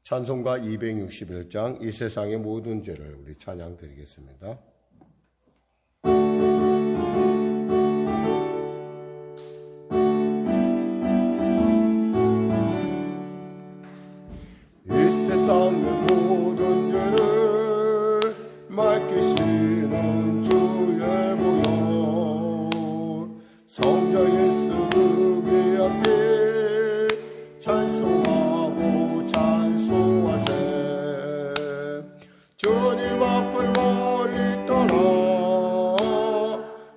찬송가 261장 이 세상의 모든 죄를 우리 찬양 드리겠습니다. 이 세상의 모든 죄를 맡기시는 주의 보혈 성자 예수 그 귀한 피 찬송하고 찬송하세. 주님 앞을 멀리 떠나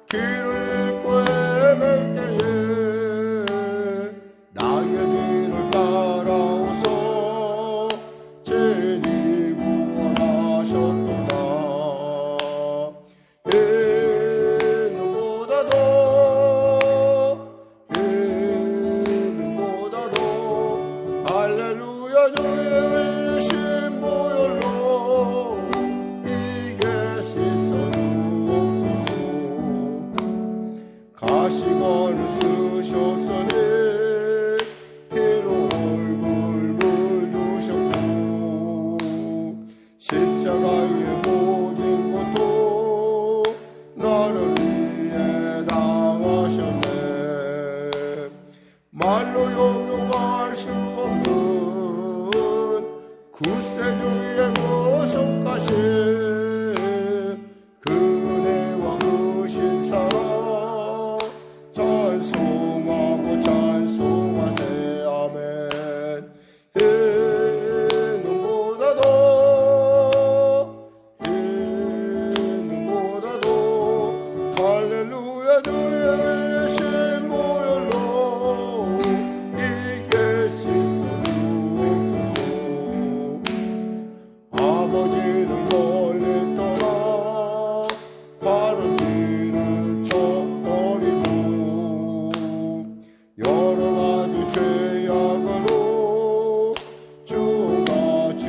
길을 잃고 헤맬 때에 나의 길을 따라오소 죄인이 구원하셨도다. 이는보다도 할렐루야 주의 흘리신 보혈로 이게 씻어주옵소서. 가시관을 쓰셨으니 피로 얼굴 물두셨고 십자가의 모진 고통 나를 위해 당하셨네. 말로 형용할 수 없는 구세주의 고속가심 그 은혜와 그 신사랑 찬송하고 찬송하세. 아멘. 이는보다도 할렐루야 주의 흘리신 보혈로 이게 씻어주옵소서. 아버지를 멀리 떠나 바른 길을 쳐버리고 여러 가지 죄악으로 주같이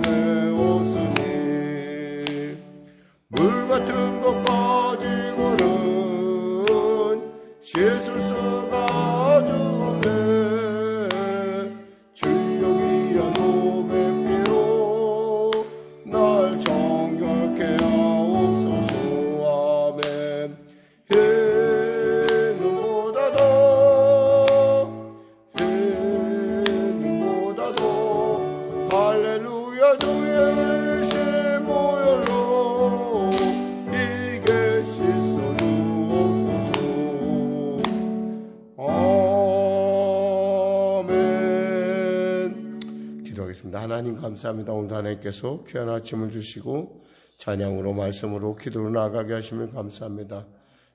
되었으니 물 같은 것 가지고는 씻을 수가 아주 없네. 주여 귀한 보배피로 날 정결케 하옵소서. 아멘. 이는보다도 할렐루야 주의 흘리신 보혈로 이게 씻어주옵소서. 아멘. 기도하겠습니다. 하나님 감사합니다. 오늘 하나님께서 귀한 아침을 주시고 찬양으로 말씀으로 기도로 나아가게 하시면 감사합니다.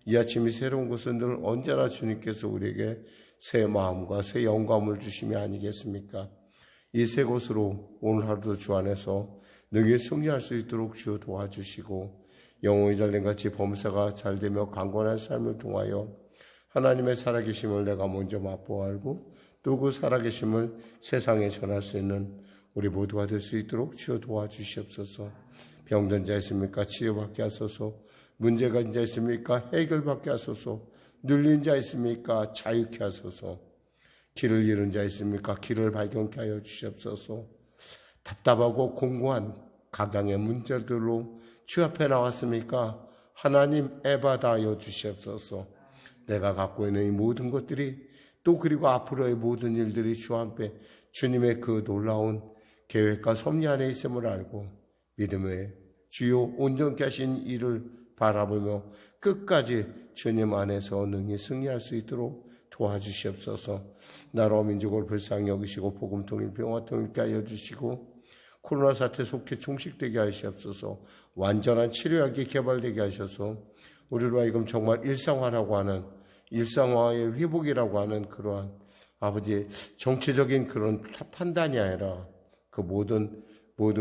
이 아침이 새로운 것은 늘 언제나 주님께서 우리에게 새 마음과 새 영감을 주심이 아니겠습니까? 이 새 것으로 오늘 하루도 주 안에서 능히 승리할 수 있도록 주여 도와주시고 영혼이 잘된 같이 범사가 잘되며 강건한 삶을 통하여 하나님의 살아계심을 내가 먼저 맛보아 알고 또 그 살아계심을 세상에 전할 수 있는 우리 모두가 될 수 있도록 주여 도와주시옵소서. 병든 자 있습니까? 치료받게 하소서. 문제가 있는 자 있습니까? 해결받게 하소서. 눌린 자 있습니까? 자유케 하소서. 길을 잃은 자 있습니까? 길을 발견케 하여 주시옵소서. 답답하고 공고한 각양의 문제들로 주 앞에 나왔습니까? 하나님 애받아여 주시옵소서. 내가 갖고 있는 이 모든 것들이 또 그리고 앞으로의 모든 일들이 주 앞에 주님의 그 놀라운 계획과 섭리 안에 있음을 알고 믿음의 주요 온전케 하신 일을 바라보며 끝까지 주님 안에서 능히 승리할 수 있도록 도와주시옵소서. 나라 민족을 불쌍히 여기시고 복음 통일 평화 통일케 하여 주시고 코로나 사태 속히 종식되게 하시옵소서. 완전한 치료약이 개발되게 하셔서 우리로 하여금 정말 일상화라고 하는 일상화의 회복이라고 하는 그러한 아버지 정치적인 그런 판단이 아니라 그 모든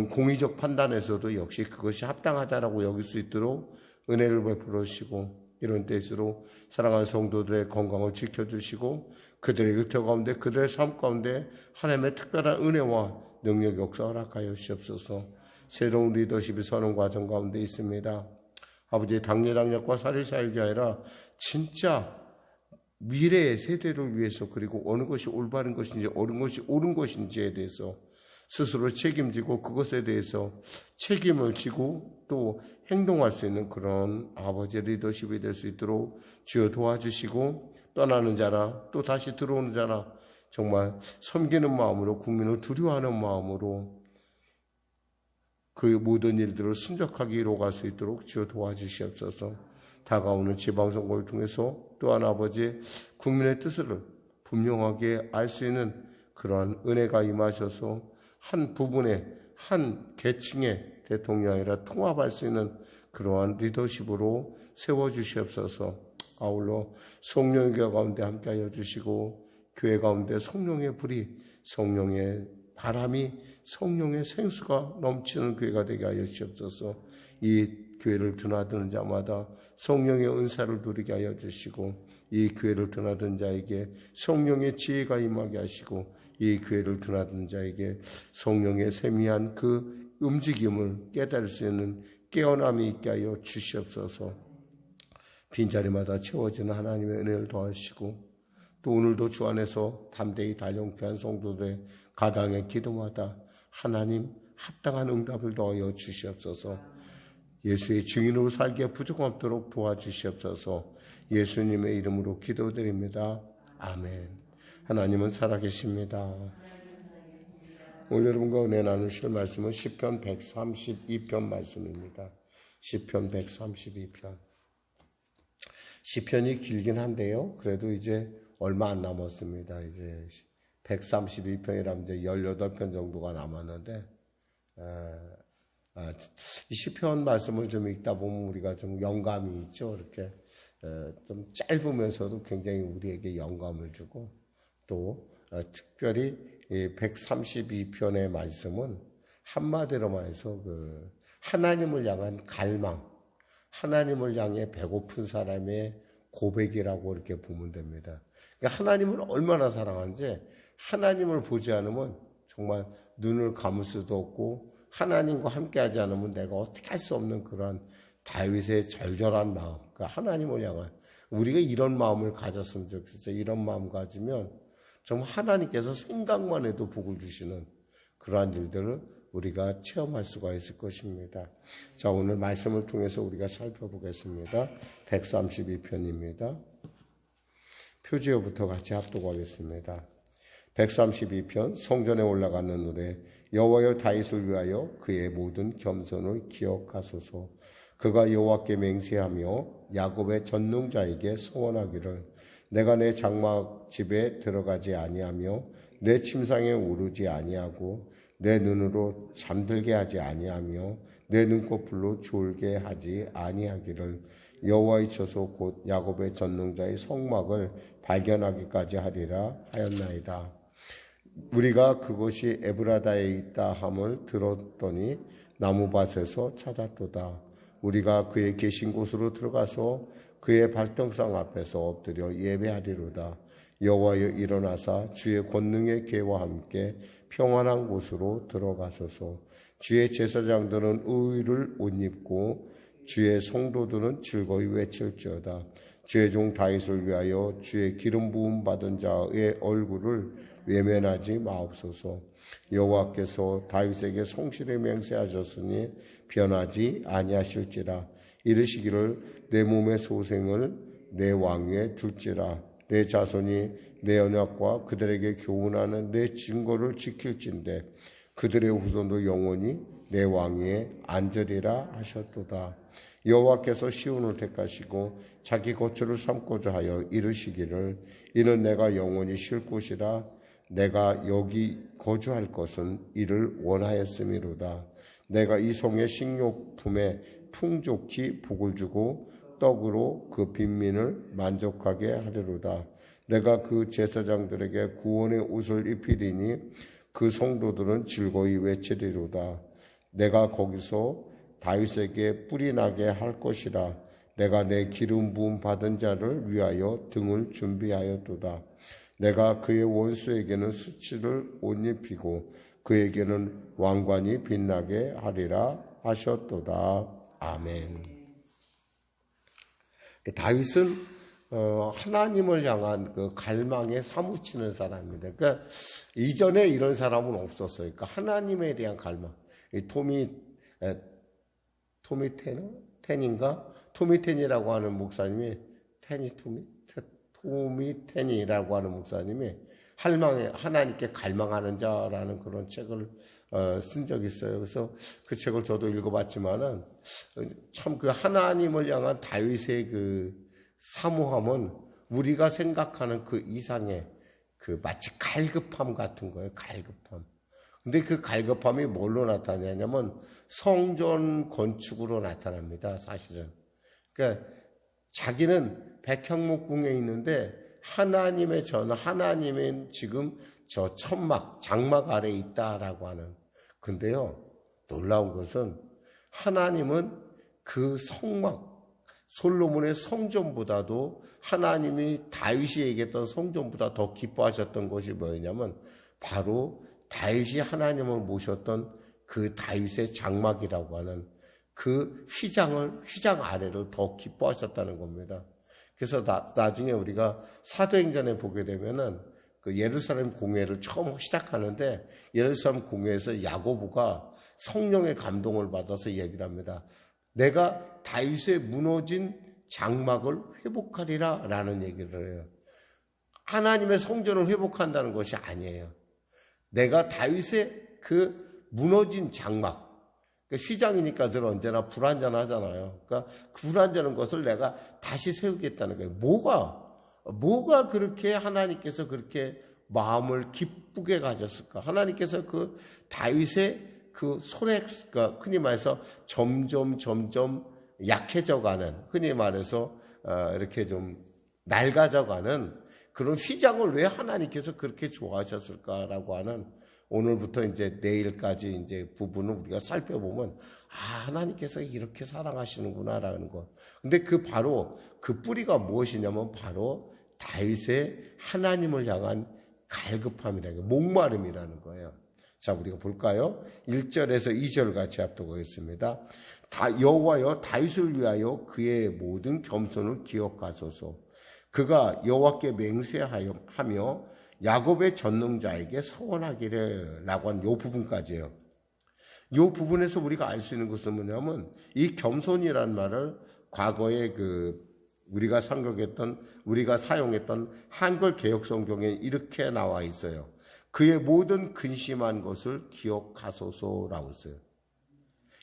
공의적 판단에서도 역시 그것이 합당하다라고 여길 수 있도록 은혜를 베풀어 주시고 이런 때일수록 사랑하는 성도들의 건강을 지켜주시고 그들의 일터 가운데 그들의 삶 가운데 하나님의 특별한 은혜와 능력 역사 허락하여 주시옵소서. 새로운 리더십이 서는 과정 가운데 있습니다. 아버지의 당례당략과 사리사욕이 아니라 진짜 미래의 세대를 위해서 그리고 어느 것이 올바른 것인지 어느 것이 옳은 것인지에 대해서 스스로 책임지고 그것에 대해서 책임을 지고 또 행동할 수 있는 그런 아버지의 리더십이 될 수 있도록 주여 도와주시고, 떠나는 자나 또 다시 들어오는 자나 정말 섬기는 마음으로, 국민을 두려워하는 마음으로 그 모든 일들을 순적하게 이루어갈 수 있도록 주여 도와주시옵소서. 다가오는 지방선거를 통해서 또한 아버지의 국민의 뜻을 분명하게 알 수 있는 그러한 은혜가 임하셔서 한 부분의, 한 계층의 대통령이 아니라 통합할 수 있는 그러한 리더십으로 세워주시옵소서. 아울러 성령의 교회 가운데 함께하여 주시고, 교회 가운데 성령의 불이, 성령의 바람이, 성령의 생수가 넘치는 교회가 되게 하여 주시옵소서. 이 교회를 드나드는 자마다 성령의 은사를 누리게 하여 주시고, 이 교회를 드나드는 자에게 성령의 지혜가 임하게 하시고, 이 교회를 드나드는 자에게 성령의 세미한 그 움직임을 깨달을 수 있는 깨어남이 있게 하여 주시옵소서. 빈자리마다 채워지는 하나님의 은혜를 더하시고, 또 오늘도 주 안에서 담대히 달려온 귀한 성도들의 가당의 기도마다 하나님 합당한 응답을 더하여 주시옵소서. 예수의 증인으로 살기에 부족함 없도록 도와주시옵소서. 예수님의 이름으로 기도드립니다. 아멘. 하나님은 살아계십니다. 오늘 여러분과 은혜 나누실 말씀은 시편 132편 말씀입니다. 시편 132편. 시편이 길긴 한데요. 그래도 이제 얼마 안 남았습니다. 이제 132편이라면 이제 18편 정도가 남았는데, 이 시편 말씀을 좀 읽다 보면 우리가 좀 영감이 있죠. 이렇게 좀 짧으면서도 굉장히 우리에게 영감을 주고, 또 특별히 이 132편의 말씀은 한마디로 말해서 그 하나님을 향한 갈망, 하나님을 향해 배고픈 사람의 고백이라고 이렇게 보면 됩니다. 그러니까 하나님을 얼마나 사랑하는지, 하나님을 보지 않으면 정말 눈을 감을 수도 없고, 하나님과 함께하지 않으면 내가 어떻게 할 수 없는 그런 다윗의 절절한 마음, 그러니까 하나님을 향한, 우리가 이런 마음을 가졌으면 좋겠어요. 이런 마음 가지면 정말 하나님께서 생각만 해도 복을 주시는 그러한 일들을 우리가 체험할 수가 있을 것입니다. 자, 오늘 말씀을 통해서 우리가 살펴보겠습니다. 132편입니다. 표지어부터 같이 합독하겠습니다. 132편 성전에 올라가는 노래. 여호와여 다윗을 위하여 그의 모든 겸손을 기억하소서. 그가 여호와께 맹세하며 야곱의 전능자에게 소원하기를, 내가 내 장막 집에 들어가지 아니하며 내 침상에 오르지 아니하고 내 눈으로 잠들게 하지 아니하며 내 눈꺼풀로 졸게 하지 아니하기를, 여호와의 처소 곧 야곱의 전능자의 성막을 발견하기까지 하리라 하였나이다. 우리가 그것이 에브라다에 있다 함을 들었더니 나무밭에서 찾았도다. 우리가 그의 계신 곳으로 들어가서 그의 발등상 앞에서 엎드려 예배하리로다. 여호와여 일어나사 주의 권능의 계와 함께 평안한 곳으로 들어가소서. 주의 제사장들은 의를 옷 입고 주의 성도들은 즐거이 외칠지어다. 주의 종 다윗을 위하여 주의 기름 부음 받은 자의 얼굴을 외면하지 마옵소서. 여호와께서 다윗에게 성실히 맹세하셨으니 변하지 아니하실지라. 이르시기를 내 몸의 소생을 내 왕위에 둘지라. 내 자손이 내 언약과 그들에게 교훈하는 내 증거를 지킬진대 그들의 후손도 영원히 내 왕위에 앉으리라 하셨도다. 여호와께서 시온을 택하시고 자기 거처를 삼고자 하여 이르시기를, 이는 내가 영원히 쉴 곳이라. 내가 여기 거주할 것은 이를 원하였음이로다. 내가 이 성의 식료품에 풍족히 복을 주고 떡으로 그 빈민을 만족하게 하리로다. 내가 그 제사장들에게 구원의 옷을 입히리니 그 성도들은 즐거이 외치리로다. 내가 거기서 다윗에게 뿔이 나게 할 것이라. 내가 내 기름 부음 받은 자를 위하여 등을 준비하였도다. 내가 그의 원수에게는 수치를 옷 입히고 그에게는 왕관이 빛나게 하리라 하셨도다. 아멘. 다윗은 하나님을 향한 그 갈망에 사무치는 사람입니다. 그러니까 이전에 이런 사람은 없었어요. 그러니까 하나님에 대한 갈망. 이 토미 텐인가? 토미 텐이라고 하는 목사님이 토미 텐이라고 하는 목사님이 하나님께 갈망하는 자라는 그런 책을 쓴 적이 있어요. 그래서 그 책을 저도 읽어봤지만은 참 그 하나님을 향한 다윗의 그 사모함은 우리가 생각하는 그 이상의 그 마치 갈급함 같은 거예요. 갈급함. 근데 그 갈급함이 뭘로 나타나냐면 성전 건축으로 나타납니다. 사실은. 그러니까 자기는 백향목궁에 있는데 하나님은 지금 저 천막, 장막 아래에 있다라고 하는. 근데요, 놀라운 것은 하나님은 그 성막, 솔로몬의 성전보다도 하나님이 다윗이 얘기했던 성전보다 더 기뻐하셨던 것이 뭐였냐면 바로 다윗이 하나님을 모셨던 그 다윗의 장막이라고 하는 그 휘장 아래를 더 기뻐하셨다는 겁니다. 그래서 나중에 우리가 사도행전에 보게 되면은 그 예루살렘 공회를 처음 시작하는데 예루살렘 공회에서 야고보가 성령의 감동을 받아서 얘기를 합니다. 내가 다윗의 무너진 장막을 회복하리라 라는 얘기를 해요. 하나님의 성전을 회복한다는 것이 아니에요. 내가 다윗의 그 무너진 장막, 그러니까 휘장이니까 늘 언제나 불완전하잖아요. 그러니까 그 불완전한 것을 내가 다시 세우겠다는 거예요. 뭐가 그렇게 하나님께서 그렇게 마음을 기쁘게 가졌을까? 하나님께서 그 다윗의 그 그러니까 흔히 말해서 점점 약해져가는, 흔히 말해서 이렇게 좀 낡아져가는 그런 휘장을 왜 하나님께서 그렇게 좋아하셨을까라고 하는, 오늘부터 이제 내일까지 이제 부분을 우리가 살펴보면 하나님께서 이렇게 사랑하시는구나라는 것. 근데 바로 그 뿌리가 무엇이냐면 바로 다윗의 하나님을 향한 갈급함이라는 게 목마름이라는 거예요. 자, 우리가 볼까요? 1절에서 2절 같이 합독하겠습니다. 여호와여, 다윗을 위하여 그의 모든 겸손을 기억하소서. 그가 여호와께 맹세하며 야곱의 전능자에게 서원하기를 라고 한 이 부분까지예요. 이 부분에서 우리가 알 수 있는 것은 뭐냐면 이 겸손이라는 말을 과거에 우리가 사용했던 한글 개역 성경에 이렇게 나와 있어요. 그의 모든 근심한 것을 기억하소서라고 했어요.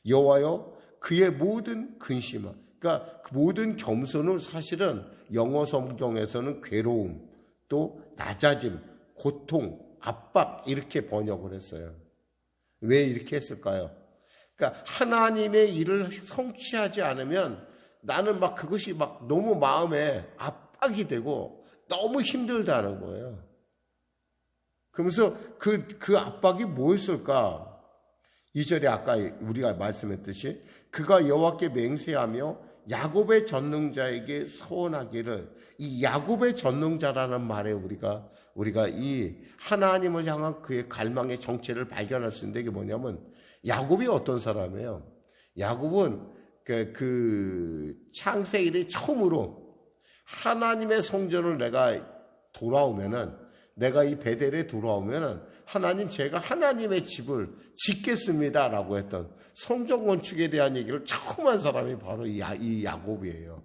여호와여, 그의 모든 근심한, 그러니까 그 모든 겸손을 사실은 영어 성경에서는 괴로움, 또 낮아짐, 고통, 압박 이렇게 번역을 했어요. 왜 이렇게 했을까요? 그러니까 하나님의 일을 성취하지 않으면 나는 그것이 너무 마음에 압박이 되고 너무 힘들다는 거예요. 그러면서 그 압박이 뭐였을까? 2절에 아까 우리가 말씀했듯이 그가 여호와께 맹세하며 야곱의 전능자에게 서원하기를, 이 야곱의 전능자라는 말에 우리가 이 하나님을 향한 그의 갈망의 정체를 발견할 수 있는데, 이게 뭐냐면 야곱이 어떤 사람이에요? 야곱은 그 창세일에 처음으로 하나님의 성전을 내가 이 베델에 돌아오면은 하나님, 제가 하나님의 집을 짓겠습니다라고 했던 성전 건축에 대한 얘기를 처음 한 사람이 바로 이 야곱이에요.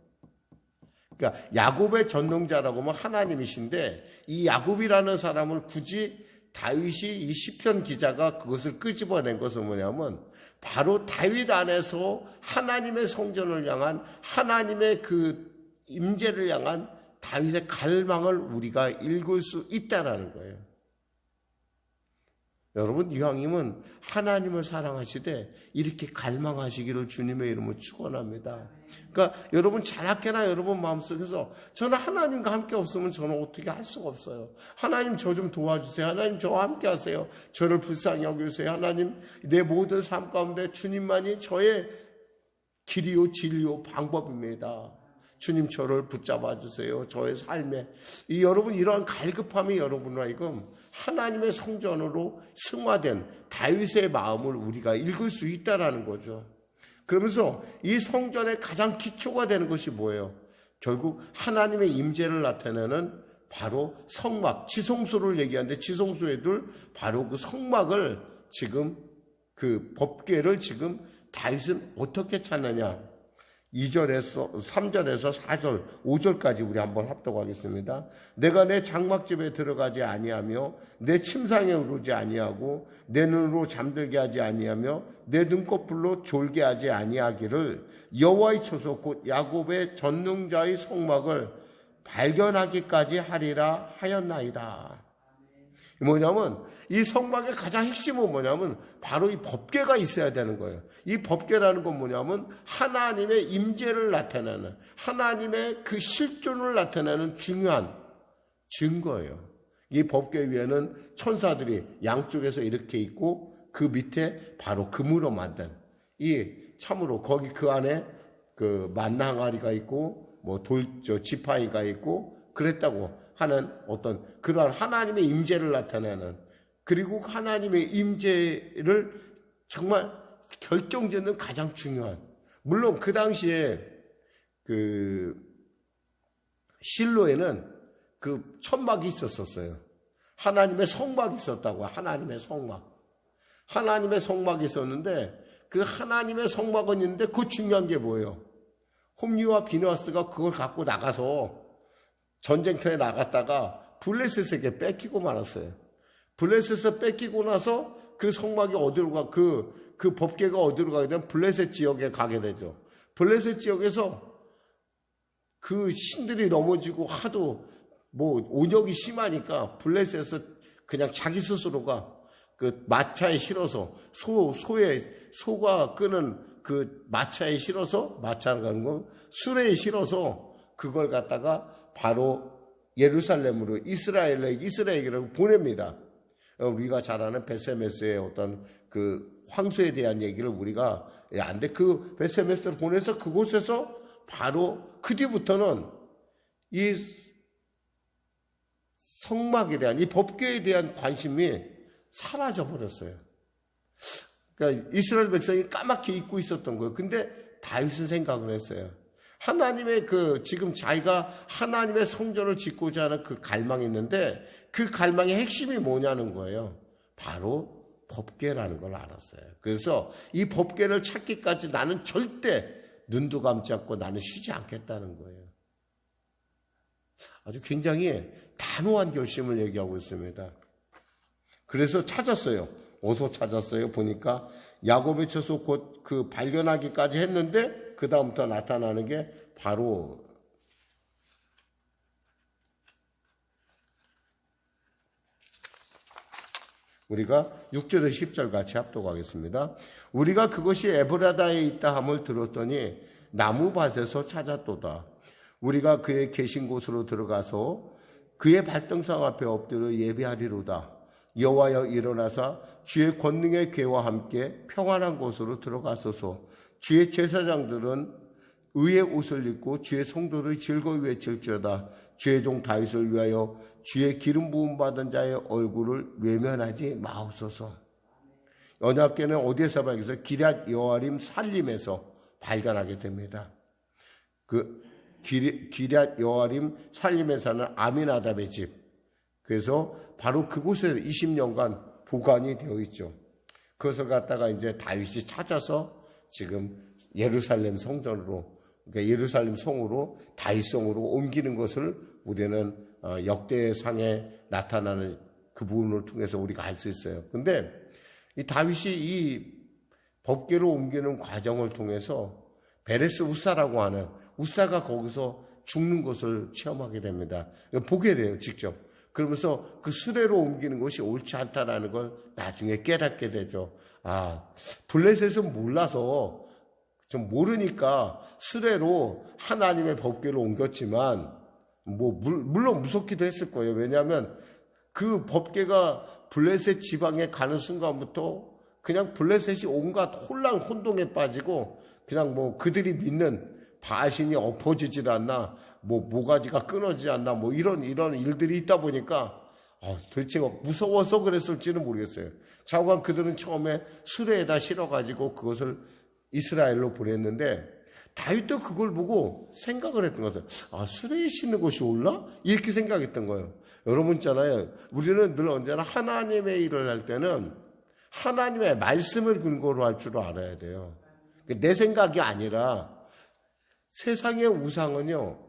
그러니까 야곱의 전능자라고 하면 하나님이신데, 이 야곱이라는 사람을 굳이 다윗이, 이 시편 기자가 그것을 끄집어낸 것은 뭐냐면 바로 다윗 안에서 하나님의 성전을 향한, 하나님의 그 임재를 향한 다윗의 갈망을 우리가 읽을 수 있다라는 거예요. 여러분, 이왕이면 하나님을 사랑하시되 이렇게 갈망하시기를 주님의 이름으로 축원합니다. 그러니까 여러분 자나깨나 여러분 마음속에서 저는 하나님과 함께 없으면 저는 어떻게 할 수가 없어요. 하나님 저 좀 도와주세요. 하나님 저와 함께 하세요. 저를 불쌍히 여겨주세요. 하나님, 내 모든 삶 가운데 주님만이 저의 길이요 진리요 방법입니다. 주님 저를 붙잡아 주세요. 저의 삶에. 여러분, 이러한 갈급함이 여러분과 이금 하나님의 성전으로 승화된 다윗의 마음을 우리가 읽을 수 있다라는 거죠. 그러면서 이 성전의 가장 기초가 되는 것이 뭐예요? 결국 하나님의 임재를 나타내는 바로 성막, 지성소를 얘기하는데 지성소에 둘 바로 그 성막을 지금 그 법궤를 지금 다윗은 어떻게 찾느냐. 2절에서 3절에서 4절, 5절까지 우리 한번 합독하겠습니다. 내가 내 장막집에 들어가지 아니하며 내 침상에 오르지 아니하고 내 눈으로 잠들게 하지 아니하며 내 눈꺼풀로 졸게 하지 아니하기를 여호와의 처소 곧 야곱의 전능자의 성막을 발견하기까지 하리라 하였나이다. 뭐냐면 이 성막의 가장 핵심은 뭐냐면 바로 이 법궤가 있어야 되는 거예요. 이 법궤라는 건 뭐냐면 하나님의 임재를 나타내는, 하나님의 그 실존을 나타내는 중요한 증거예요. 이 법궤 위에는 천사들이 양쪽에서 이렇게 있고 그 밑에 바로 금으로 만든 이 참으로 거기 그 안에 그 만나 항아리가 있고 뭐 지파이가 있고 그랬다고 하는 어떤 그러한 하나님의 임재를 나타내는, 그리고 하나님의 임재를 정말 결정짓는 가장 중요한, 물론 그 당시에 그 실로에는 그 천막이 있었어요. 하나님의 성막이 있었다고. 하나님의 성막이 있었는데 그 하나님의 성막은 있는데 그 중요한 게 뭐예요? 홈리와 비느하스가 그걸 갖고 나가서 전쟁터에 나갔다가 블레셋에게 뺏기고 말았어요. 블레셋에서 뺏기고 나서 그 성막이 어디로 가, 그 법궤가 어디로 가게 되면 블레셋 지역에 가게 되죠. 블레셋 지역에서 그 신들이 넘어지고 하도 뭐 온역이 심하니까 블레셋에서 그냥 자기 스스로가 그 마차에 실어서 소가 끄는 그 마차에 실어서, 마차를 가는 건 수레에 실어서 그걸 갖다가 바로 예루살렘으로 이스라엘에게 보냅니다. 우리가 잘 아는 베세메스의 어떤 그 황소에 대한 얘기를 우리가 안 돼. 그 베세메스를 보내서 그곳에서 바로 그 뒤부터는 이 성막에 대한, 이 법궤에 대한 관심이 사라져 버렸어요. 그러니까 이스라엘 백성이 까맣게 잊고 있었던 거예요. 근데 다윗은 생각을 했어요. 하나님의 지금 자기가 하나님의 성전을 짓고자 하는 그 갈망이 있는데 그 갈망의 핵심이 뭐냐는 거예요. 바로 법궤라는 걸 알았어요. 그래서 이 법궤를 찾기까지 나는 절대 눈도 감지 않고 나는 쉬지 않겠다는 거예요. 아주 굉장히 단호한 결심을 얘기하고 있습니다. 그래서 찾았어요. 어디서 찾았어요? 보니까 야곱의 처소 곧 그 발견하기까지 했는데 그 다음부터 나타나는 게 바로 우리가 6절에서 10절 같이 합독하겠습니다. 우리가 그것이 에브라다에 있다 함을 들었더니 나무밭에서 찾았도다. 우리가 그의 계신 곳으로 들어가서 그의 발등상 앞에 엎드려 예배하리로다. 여호와여 일어나사 주의 권능의 궤와 함께 평안한 곳으로 들어가소서. 주의 제사장들은 의의 옷을 입고 주의 성도를 즐거이 외칠지어다. 주의 종 다윗을 위하여 주의 기름 부음 받은 자의 얼굴을 외면하지 마옵소서. 언약궤는 어디에서 발견해서 기럇 여아림 살림에서 발견하게 됩니다. 그 기럇 여아림 살림에 사는 아미나답의 집. 그래서 바로 그곳에 20년간 보관이 되어 있죠. 그것을 갖다가 이제 다윗이 찾아서 지금 예루살렘 성전으로, 그러니까 예루살렘 성으로 다윗성으로 옮기는 것을 우리는 역대상에 나타나는 그 부분을 통해서 우리가 알 수 있어요. 근데 이 다윗이 이 법궤로 옮기는 과정을 통해서 베레스 우사라고 하는 우사가 거기서 죽는 것을 체험하게 됩니다. 보게 돼요, 직접. 그러면서 그 수레로 옮기는 것이 옳지 않다라는 걸 나중에 깨닫게 되죠. 블레셋은 몰라서 좀 모르니까 수레로 하나님의 법궤를 옮겼지만 물론 무섭기도 했을 거예요. 왜냐하면 그 법궤가 블레셋 지방에 가는 순간부터 그냥 블레셋이 온갖 혼동에 빠지고 그냥 그들이 믿는 바신이 엎어지질 않나, 모가지가 끊어지지 않나, 이런 일들이 있다 보니까 도대체 무서워서 그랬을지는 모르겠어요. 좌우간 그들은 처음에 수레에다 실어가지고 그것을 이스라엘로 보냈는데 다윗도 그걸 보고 생각을 했던 것 같아요. 아, 수레에 싣는 것이 옳나? 이렇게 생각했던 거예요. 여러분 있잖아요. 우리는 늘 언제나 하나님의 일을 할 때는 하나님의 말씀을 근거로 할 줄 알아야 돼요. 내 생각이 아니라 세상의 우상은요,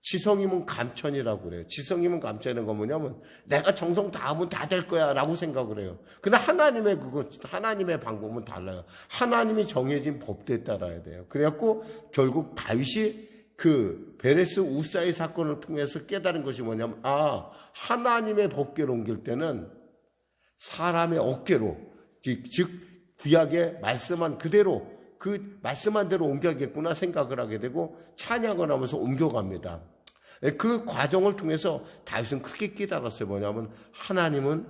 지성이면 감천이라고 그래요. 지성이면 감천인 건 뭐냐면 내가 정성 다하면 다 될 거야 라고 생각을 해요. 근데 하나님의 방법은 달라요. 하나님이 정해진 법대에 따라야 돼요. 그래갖고 결국 다윗이 그 베레스 우사의 사건을 통해서 깨달은 것이 뭐냐면, 아, 하나님의 법궤를 옮길 때는 사람의 어깨로, 즉 구약의 말씀한 그대로, 그 말씀한 대로 옮겨야겠구나 생각을 하게 되고 찬양을 하면서 옮겨갑니다. 그 과정을 통해서 다윗은 크게 깨달았어요. 뭐냐면 하나님은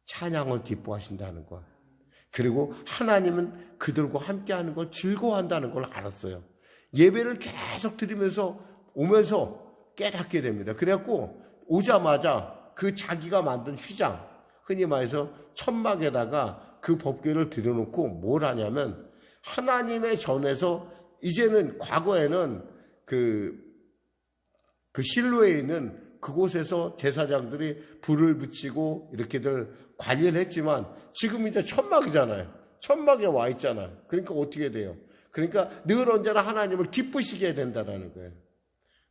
찬양을 기뻐하신다는 것, 그리고 하나님은 그들과 함께하는 걸 즐거워한다는 걸 알았어요. 예배를 계속 드리면서 오면서 깨닫게 됩니다. 그래갖고 오자마자 그 자기가 만든 휘장, 흔히 말해서 천막에다가 그 법궤를 들여놓고 뭘 하냐면, 하나님의 전에서 이제는 과거에는 그 실로에 있는 그곳에서 제사장들이 불을 붙이고 이렇게들 관리를 했지만 지금 이제 천막이잖아요. 천막에 와 있잖아요. 그러니까 어떻게 돼요? 그러니까 늘 언제나 하나님을 기쁘시게 해야 된다는 거예요.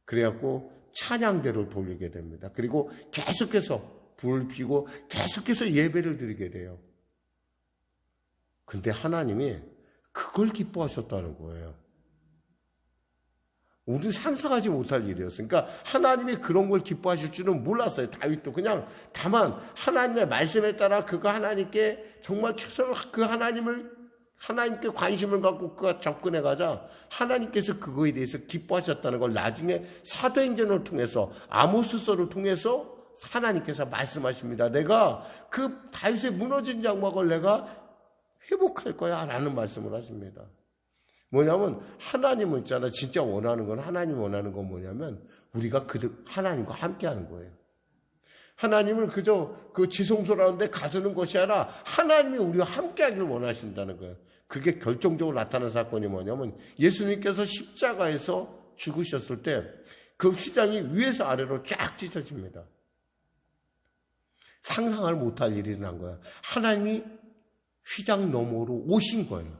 그래갖고 찬양대를 돌리게 됩니다. 그리고 계속해서 불을 피고 계속해서 예배를 드리게 돼요. 근데 하나님이 그걸 기뻐하셨다는 거예요. 우리 상상하지 못할 일이었어요. 그러니까 하나님이 그런 걸 기뻐하실 줄은 몰랐어요. 다윗도 그냥 다만 하나님의 말씀에 따라 그가 하나님께 정말 최선을, 그 하나님께 관심을 갖고 그가 접근해 가자 하나님께서 그거에 대해서 기뻐하셨다는 걸 나중에 사도행전을 통해서, 아모스서를 통해서 하나님께서 말씀하십니다. 내가 그 다윗의 무너진 장막을 내가 회복할 거야 라는 말씀을 하십니다. 뭐냐면 하나님은 있잖아, 진짜 원하는 건, 하나님 원하는 건 뭐냐면 우리가 하나님과 함께 하는 거예요. 하나님을 그저 그 지성소라는 데 가두는 것이 아니라 하나님이 우리와 함께 하기를 원하신다는 거예요. 그게 결정적으로 나타난 사건이 뭐냐면 예수님께서 십자가에서 죽으셨을 때 그 휘장이 위에서 아래로 쫙 찢어집니다. 상상을 못할 일이 일어난 거예요. 하나님이 휘장 너머로 오신 거예요.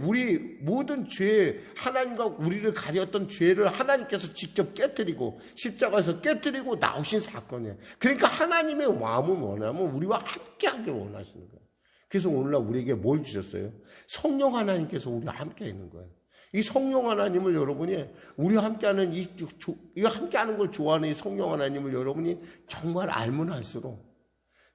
우리 모든 죄, 하나님과 우리를 가렸던 죄를 하나님께서 직접 깨뜨리고 십자가에서 깨뜨리고 나오신 사건이에요. 그러니까 하나님의 마음은 뭐냐면 우리와 함께 하기를 원하시는 거예요. 그래서 오늘날 우리에게 뭘 주셨어요? 성령 하나님께서 우리와 함께 있는 거예요. 이 성령 하나님을 여러분이, 우리와 함께하는 함께하는 걸 좋아하는 이 성령 하나님을 여러분이 정말 알면 할수록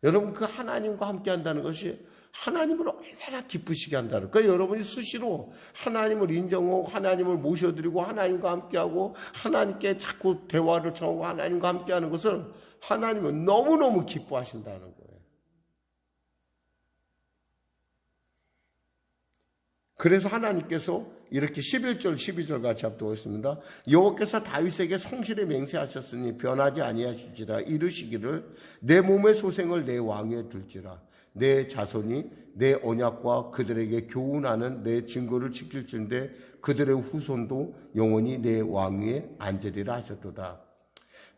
여러분 그 하나님과 함께한다는 것이 하나님을 얼마나 기쁘시게 한다는 거예요. 여러분이 수시로 하나님을 인정하고 하나님을 모셔드리고 하나님과 함께하고 하나님께 자꾸 대화를 청하고 하나님과 함께하는 것을 하나님은 너무너무 기뻐하신다는 거예요. 그래서 하나님께서 이렇게 11절 12절 같이 합독하겠습니다. 여호와께서 다윗에게 성실히 맹세하셨으니 변하지 아니하시지라. 이르시기를 내 몸의 소생을 내 왕위에 둘지라. 내 자손이 내 언약과 그들에게 교훈하는 내 증거를 지킬 줄인데 그들의 후손도 영원히 내 왕위에 앉으리라 하셨도다.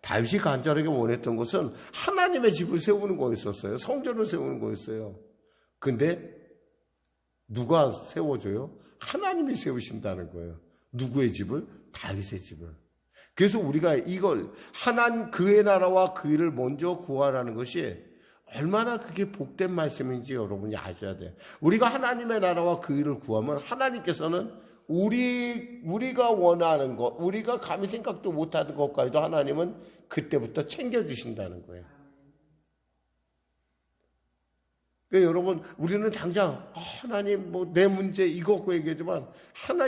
다윗이 간절하게 원했던 것은 하나님의 집을 세우는 거였었어요. 성전을 세우는 거였어요. 근데 누가 세워줘요? 하나님이 세우신다는 거예요. 누구의 집을? 다윗의 집을. 그래서 우리가 이걸 하나님 그의 나라와 그 일을 먼저 구하라는 것이 얼마나 그게 복된 말씀인지 여러분이 아셔야 돼요. 우리가 하나님의 나라와 그 일을 구하면 하나님께서는 우리가 원하는 것, 우리가 감히 생각도 못하는 것까지도 하나님은 그때부터 챙겨주신다는 거예요. 그러니까 여러분, 우리는 당장 하나님 내 문제 이거 갖고 얘기하지만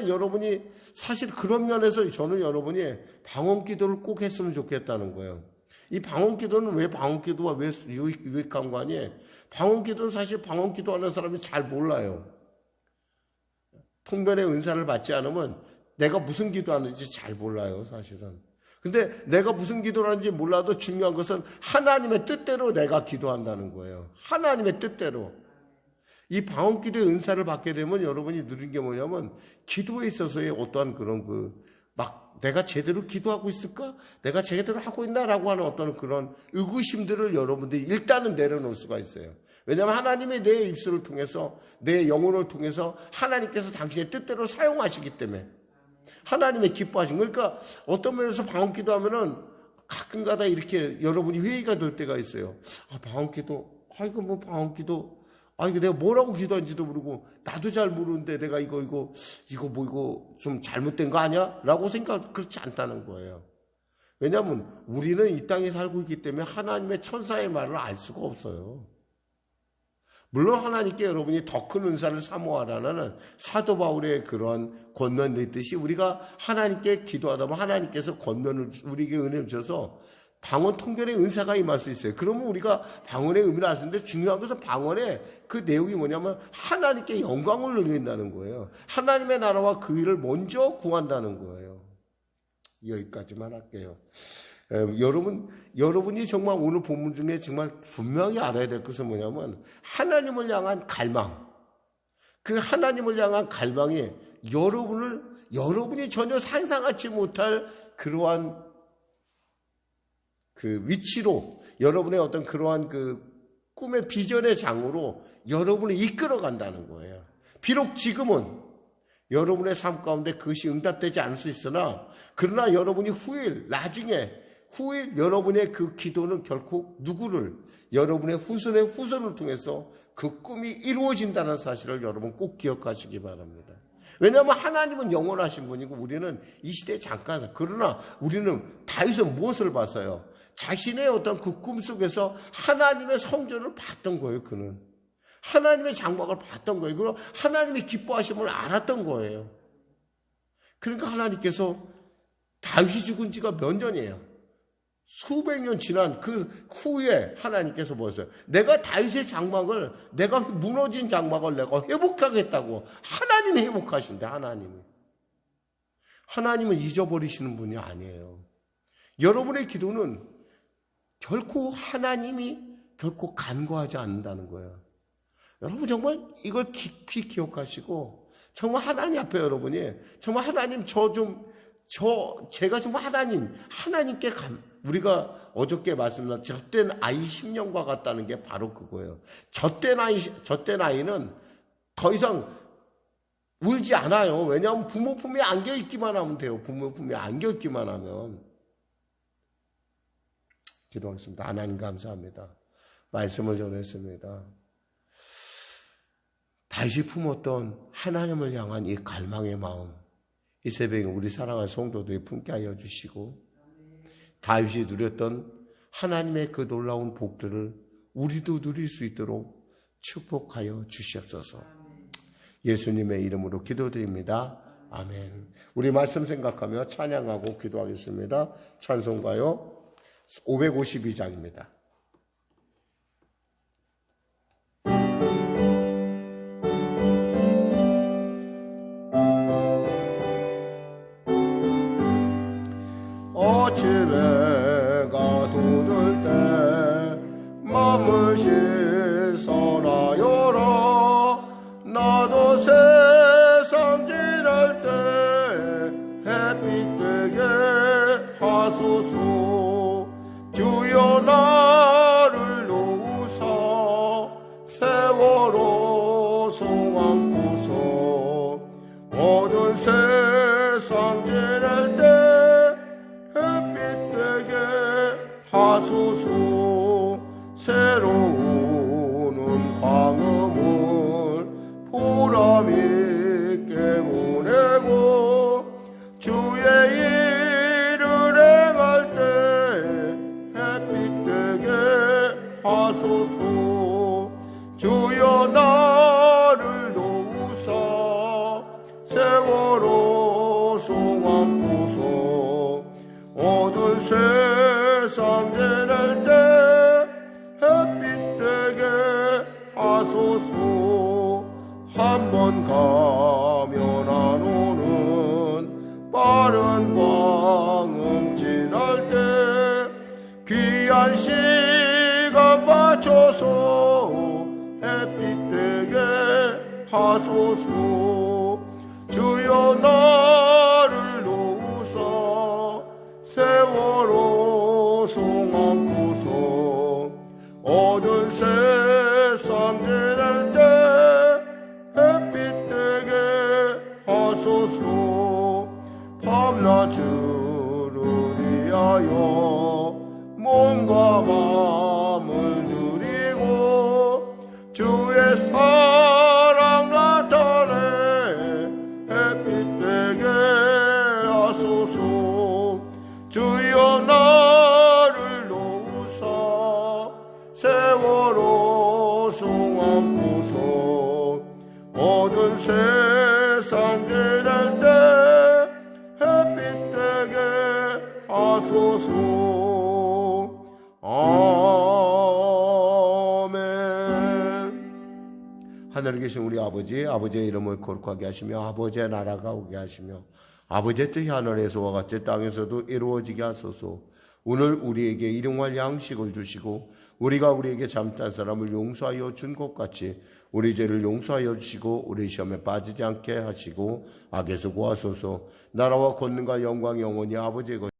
여러분이 사실 그런 면에서 저는 여러분이 방언기도를 꼭 했으면 좋겠다는 거예요. 이 방언기도는 왜 방언기도가 왜 유익한 거 아니에요? 방언기도는 사실 방언기도하는 사람이 잘 몰라요. 통변의 은사를 받지 않으면 내가 무슨 기도하는지 잘 몰라요, 사실은. 근데 내가 무슨 기도를 하는지 몰라도 중요한 것은 하나님의 뜻대로 내가 기도한다는 거예요. 하나님의 뜻대로. 이 방언기도의 은사를 받게 되면 여러분이 누린 게 뭐냐면 기도에 있어서의 어떠한 그런 내가 제대로 기도하고 있을까? 내가 제대로 하고 있나라고 하는 어떤 그런 의구심들을 여러분들이 일단은 내려놓을 수가 있어요. 왜냐하면 하나님의 내 입술을 통해서, 내 영혼을 통해서 하나님께서 당신의 뜻대로 사용하시기 때문에 하나님의 기뻐하신 거예요. 그러니까 어떤 면에서 방언기도 하면은 가끔가다 이렇게 여러분이 회의가 될 때가 있어요. 방언기도, 방언기도, 이거 내가 뭐라고 기도한지도 모르고, 나도 잘 모르는데 내가 이거 좀 잘못된 거 아니야? 라고 그렇지 않다는 거예요. 왜냐하면 우리는 이 땅에 살고 있기 때문에 하나님의 천사의 말을 알 수가 없어요. 물론 하나님께 여러분이 더 큰 은사를 사모하라는 사도 바울의 그러한 권면도 있듯이 우리가 하나님께 기도하다 보면 하나님께서 권면을 우리에게 은혜를 주셔서 방언 통변의 은사가 임할 수 있어요. 그러면 우리가 방언의 의미를 알 수 있는데 중요한 것은 방언의 그 내용이 뭐냐면 하나님께 영광을 돌린다는 거예요. 하나님의 나라와 그 일을 먼저 구한다는 거예요. 여기까지만 할게요. 여러분이 정말 오늘 본문 중에 정말 분명히 알아야 될 것은 뭐냐면 하나님을 향한 갈망. 그 하나님을 향한 갈망이 여러분이 전혀 상상하지 못할 그러한 그 위치로 여러분의 어떤 그러한 그 꿈의 비전의 장으로 여러분을 이끌어 간다는 거예요. 비록 지금은 여러분의 삶 가운데 그것이 응답되지 않을 수 있으나 그러나 여러분이 나중에 여러분의 그 기도는 결코 여러분의 후손을 통해서 그 꿈이 이루어진다는 사실을 여러분 꼭 기억하시기 바랍니다. 왜냐하면 하나님은 영원하신 분이고 우리는 이 시대에 잠깐, 그러나 우리는 다윗은 무엇을 봤어요? 자신의 어떤 그 꿈속에서 하나님의 성전을 봤던 거예요. 그는 하나님의 장막을 봤던 거예요. 그리고 하나님의 기뻐하심을 알았던 거예요. 그러니까 하나님께서 다윗이 죽은 지가 몇 년이에요? 수백 년 지난 그 후에 하나님께서 뭐였어요? 내가 다윗의 장막을, 내가 무너진 장막을 내가 회복하겠다고. 하나님이 회복하신대. 하나님은 잊어버리시는 분이 아니에요. 여러분의 기도는 하나님이 결코 간과하지 않는다는 거예요. 여러분 정말 이걸 깊이 기억하시고 정말 하나님 앞에 여러분이 정말 하나님 제가 정말 하나님께 우리가 어저께 말씀드린 젖된 아이 10년과 같다는 게 바로 그거예요. 젖된 아이는 더 이상 울지 않아요. 왜냐하면 부모 품에 안겨 있기만 하면 돼요. 부모 품에 안겨 있기만 하면. 기도하겠습니다. 하나님 감사합니다. 말씀을 전했습니다. 다윗이 품었던 하나님을 향한 이 갈망의 마음, 이 새벽에 우리 사랑하는 성도들이 품게 하여 주시고 다윗이 누렸던 하나님의 그 놀라운 복들을 우리도 누릴 수 있도록 축복하여 주시옵소서. 예수님의 이름으로 기도드립니다. 아멘. 우리 말씀 생각하며 찬양하고 기도하겠습니다. 찬송가요 552장입니다. 집에가 두들 때 맘을 실선하여라. 나도 세상 지날 때 햇빛 되게 하소서. 주여 나를 도우사 세월호 송안고서 모든 세상 지날 때 하소서. 새로운 광음을 보람있게 보내고 주의 일을 행할 때 햇빛 되게 하소서. 주여 나를 도우사 세월호 송안고서 모든 세상 지낼 때 햇빛 되게 하소서. 한 번 가면 안 오는 빠른 광음 지날 때 귀한 시간 맞춰서 햇빛 되게 하소서. 주여 나를 놓으사 세월호 송안고서 어두운 세상 지낼 때 햇빛 되게 하소서. 밤낮을 위하여 몸과 마음을 드리고 주의 사랑 나타내 햇빛 되게 하소서. 주여 나를 놓으사 세월호 송안고서 어두운 세상 지낼 때 햇빛 되게 하소서. 아멘. 하늘에 계신 우리 아버지, 아버지의 이름을 거룩하게 하시며 아버지의 나라가 오게 하시며 아버지의 뜻이 하늘에서와 같이 땅에서도 이루어지게 하소서. 오늘 우리에게 일용할 양식을 주시고 우리가 우리에게 잘못한 사람을 용서하여 준 것 같이 우리 죄를 용서하여 주시고 우리 시험에 빠지지 않게 하시고 악에서 구하소서. 나라와 권능과 영광이 영원히 아버지의 것